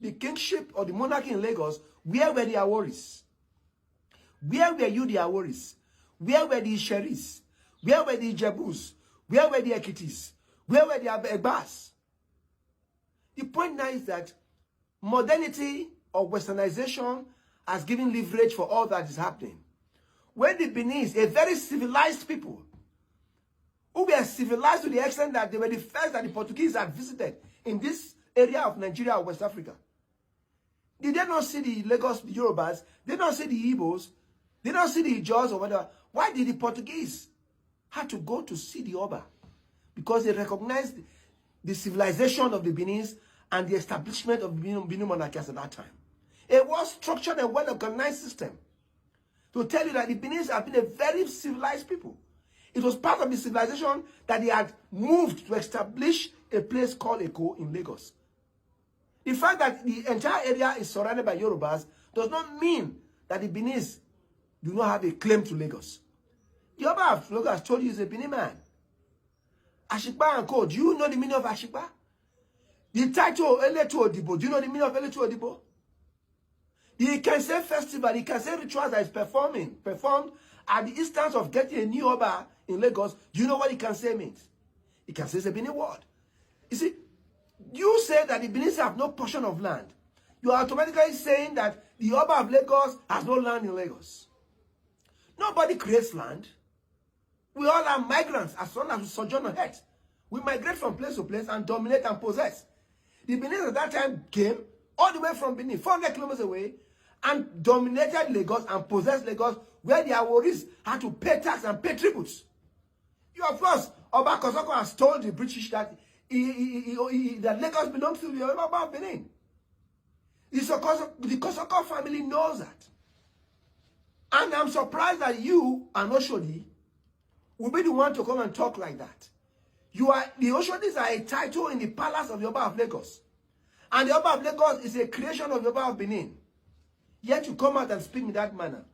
the kingship or the monarchy in Lagos, where were the Aworis? Where were you, the Aworis? Where were the Isheris? Where were the Jebus? Where were the Ekitis? Where were the Egbas? The point now is that modernity or westernization has given leverage for all that is happening. When the Benin, a very civilized people, who were civilized to the extent that they were the first that the Portuguese had visited in this area of Nigeria or West Africa. Did they not see the Lagos, the Yorubas? They don't see the Igbos? They don't see the Ijaws or whatever? Why did the Portuguese have to go to see the Oba? Because they recognized the civilization of the Benins and the establishment of the Benin monarchy at that time. It was structured and well-organized system to tell you that the Benins have been a very civilized people. It was part of the civilization that they had moved to establish a place called Eko in Lagos. The fact that the entire area is surrounded by Yorubas does not mean that the Benins do not have a claim to Lagos. The Oba of Lagos told you he's a Benin man. Ashikba and Co. Do you know the meaning of Ashikba? The title Eletu Odibo. Do you know the meaning of Eletu Odibo? The Ikense festival, the Ikense rituals that is performed at the instance of getting a new Oba in Lagos. Do you know what Ikense means? Ikense is a Benin word. You see, you say that the Benin have no portion of land. You are automatically saying that the Oba of Lagos has no land in Lagos. Nobody creates land. We all are migrants as long as we sojourn on earth. We migrate from place to place and dominate and possess. The Benin at that time came all the way from Benin, 400 kilometers away, and dominated Lagos and possessed Lagos, where the Aworis had to pay tax and pay tributes. You, of course, Oba Kosoko has told the British that that Lagos belongs to the Oba of Benin. The Kosoko family knows that. And I'm surprised that you and Oshodi will be the one to come and talk like that. The Oshodis are a title in the palace of the Oba of Lagos. And the Oba of Lagos is a creation of the Oba of Benin. Yet you come out and speak in that manner.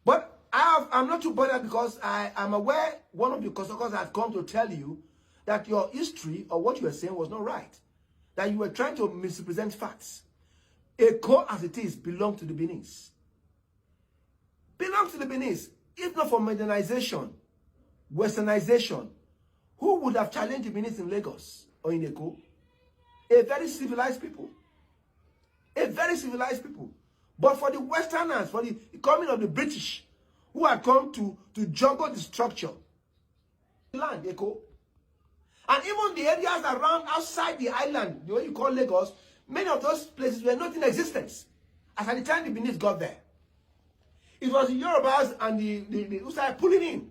But I'm not too bothered because I'm aware one of the Kosokos has come to tell you that your history or what you were saying was not right. That you were trying to misrepresent facts. Eko as it is belongs to the Benins. Belongs to the Benins. If not for modernization, westernization, who would have challenged the Benins in Lagos or in Eko? A very civilized people. A very civilized people. But for the Westerners, for the coming of the British, who had come to juggle the structure, land, Eko. And even the areas around outside the island, the way you call Lagos, many of those places were not in existence. As at the time the Benin got there. It was the Yorubas and the who started pulling in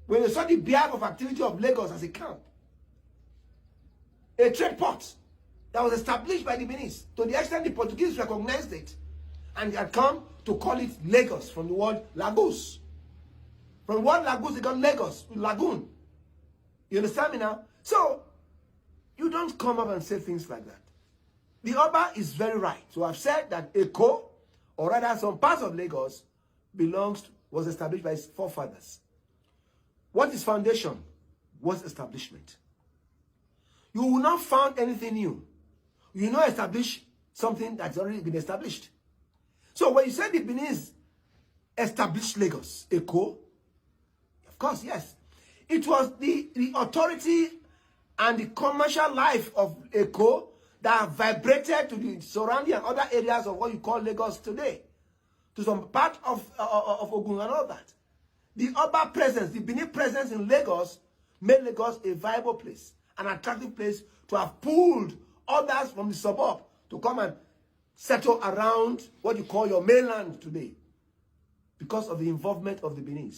when they saw the behalf of activity of Lagos as a camp. A trade port that was established by the Benin, to the extent the Portuguese recognized it. And they had come to call it Lagos from the word Lagos. From the word Lagos, they got Lagos, lagoon. You understand me now? So, you don't come up and say things like that. The Oba is very right. So I've said that Eko, or rather some parts of Lagos, was established by his forefathers. What is foundation? Was establishment. You will not found anything new. You will not establish something that's already been established. So when you say the Benin established Lagos, Eko, of course, yes. It was the authority and the commercial life of Eko that vibrated to the surrounding and other areas of what you call Lagos today. To some part of Ogun and all that. The Oba presence, the Benin presence in Lagos made Lagos a viable place, an attractive place to have pulled others from the suburb to come and settle around what you call your mainland today because of the involvement of the Benin.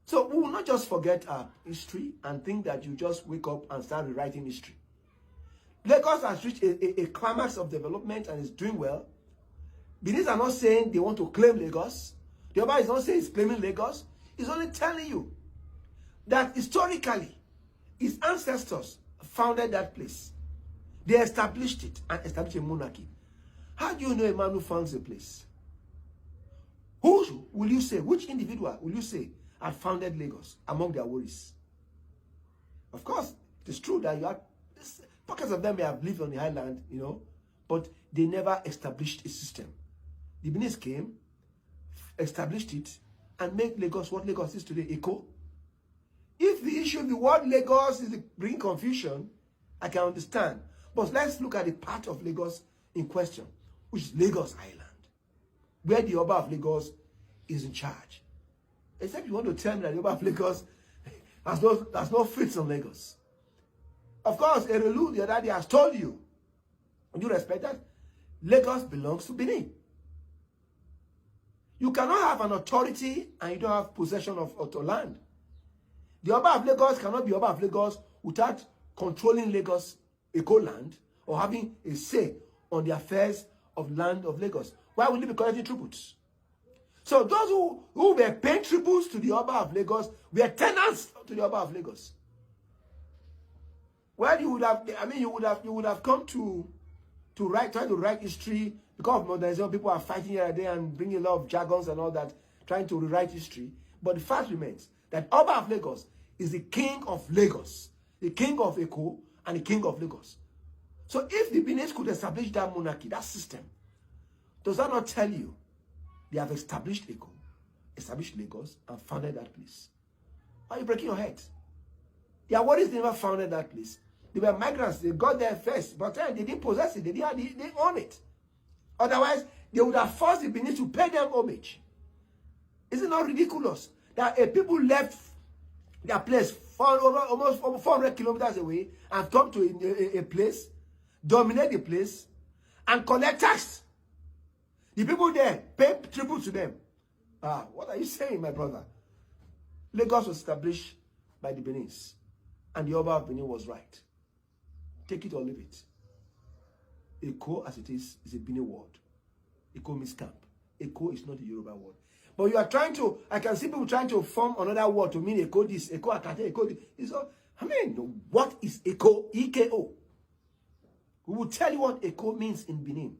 So we will not just forget our history and think that you just wake up and start rewriting history. Lagos has reached a climax of development and is doing well. Benin are not saying they want to claim Lagos. The Oba is not saying he's claiming Lagos. He's only telling you that historically, his ancestors founded that place. They established it and established a monarchy. How do you know a man who founds a place? Who will you say, which individual will you say had founded Lagos among their worries? Of course, it is true that you have pockets of them may have lived on the island, you know, but they never established a system. The Benin came, established it, and made Lagos what Lagos is today, Eko. If the issue of the word Lagos is bringing confusion, I can understand. But let's look at the part of Lagos in question, which is Lagos Island, where the Oba of Lagos is in charge. Except you want to tell me that the Oba of Lagos has no fits on Lagos. Of course, Erelu the other day has told you, and you respect that, Lagos belongs to Benin. You cannot have an authority and you don't have possession of land. The Oba of Lagos cannot be Oba of Lagos without controlling Lagos, Eko land, or having a say on the affairs of land of Lagos. Why will he be collecting tributes? So those who were paying tributes to the Oba of Lagos were tenants to the Oba of Lagos. Well, you would have come to try to write history because of modernization. People are fighting here and there and bringing a lot of jargons and all that, trying to rewrite history. But the fact remains that Oba of Lagos is the king of Lagos, the king of Eko, and the king of Lagos. So if the Benin could establish that monarchy, that system, does that not tell you they have established Eko, established Lagos, and founded that place? Why are you breaking your head? The Aworis never founded that place. They were migrants. They got there first, but they didn't possess it. They own it. Otherwise, they would have forced the Benin to pay them homage. Is it not ridiculous that people left their place almost 400 kilometers away and come to a place, dominate the place, and collect tax? The people there pay tribute to them. What are you saying, my brother? Lagos was established by the Benins, and the Oba of Benin was right. Take it or leave it. Eko, as it is a Benin word. Eko means camp. Eko is not a Yoruba word. But you are trying to, I can see people trying to form another word to mean Eko this, Eko Akate, Eko this. It's all, what is Eko? EKO. We will tell you what Eko means in Benin.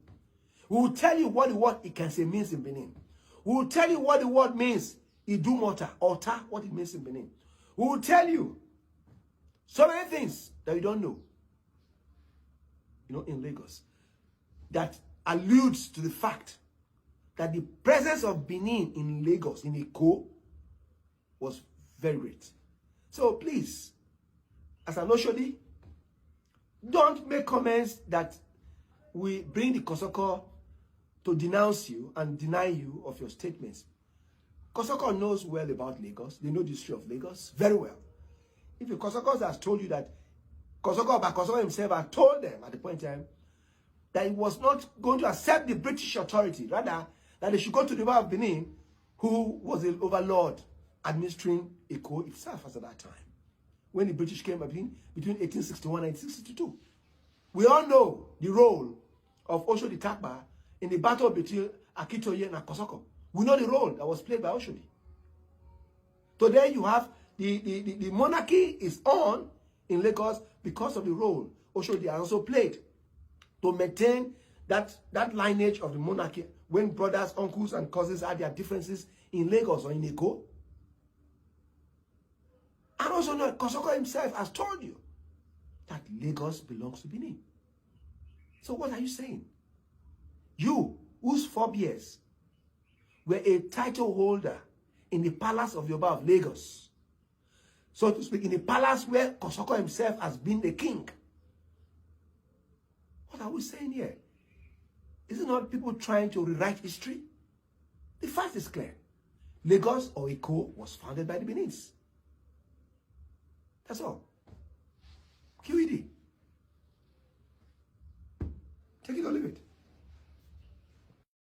We will tell you what the word Ikense means in Benin. We will tell you what the word means Idumota, Ota, what it means in Benin. We will tell you so many things that you don't know. In Lagos, that alludes to the fact that the presence of Benin in Lagos, in Eko, was very great. So please, as an oshodi, don't make comments that we bring the Kosoko to denounce you and deny you of your statements. Kosoko knows well about Lagos. They know the history of Lagos very well. If the Kosoko has told you that Kosoko himself had told them at the point in time that he was not going to accept the British authority, rather that they should go to the Oba of Benin, who was the overlord administering Eko itself as at that time, when the British came between 1861 and 1862. We all know the role of Oshodi Takba in the battle between Akitoye and Kosoko. We know the role that was played by Oshodi. Today you have the monarchy is on in Lagos because of the role Oshodi also played to maintain that lineage of the monarchy when brothers, uncles, and cousins had their differences in Lagos or in Eko. And also, Kosoko himself has told you that Lagos belongs to Benin. So what are you saying? You, whose forebears were a title holder in the palace of the Oba of Lagos, so to speak, in the palace where Kosoko himself has been the king. What are we saying here? Is it not people trying to rewrite history? The fact is clear. Lagos or Eko was founded by the Benins. That's all. QED. Take it or leave it.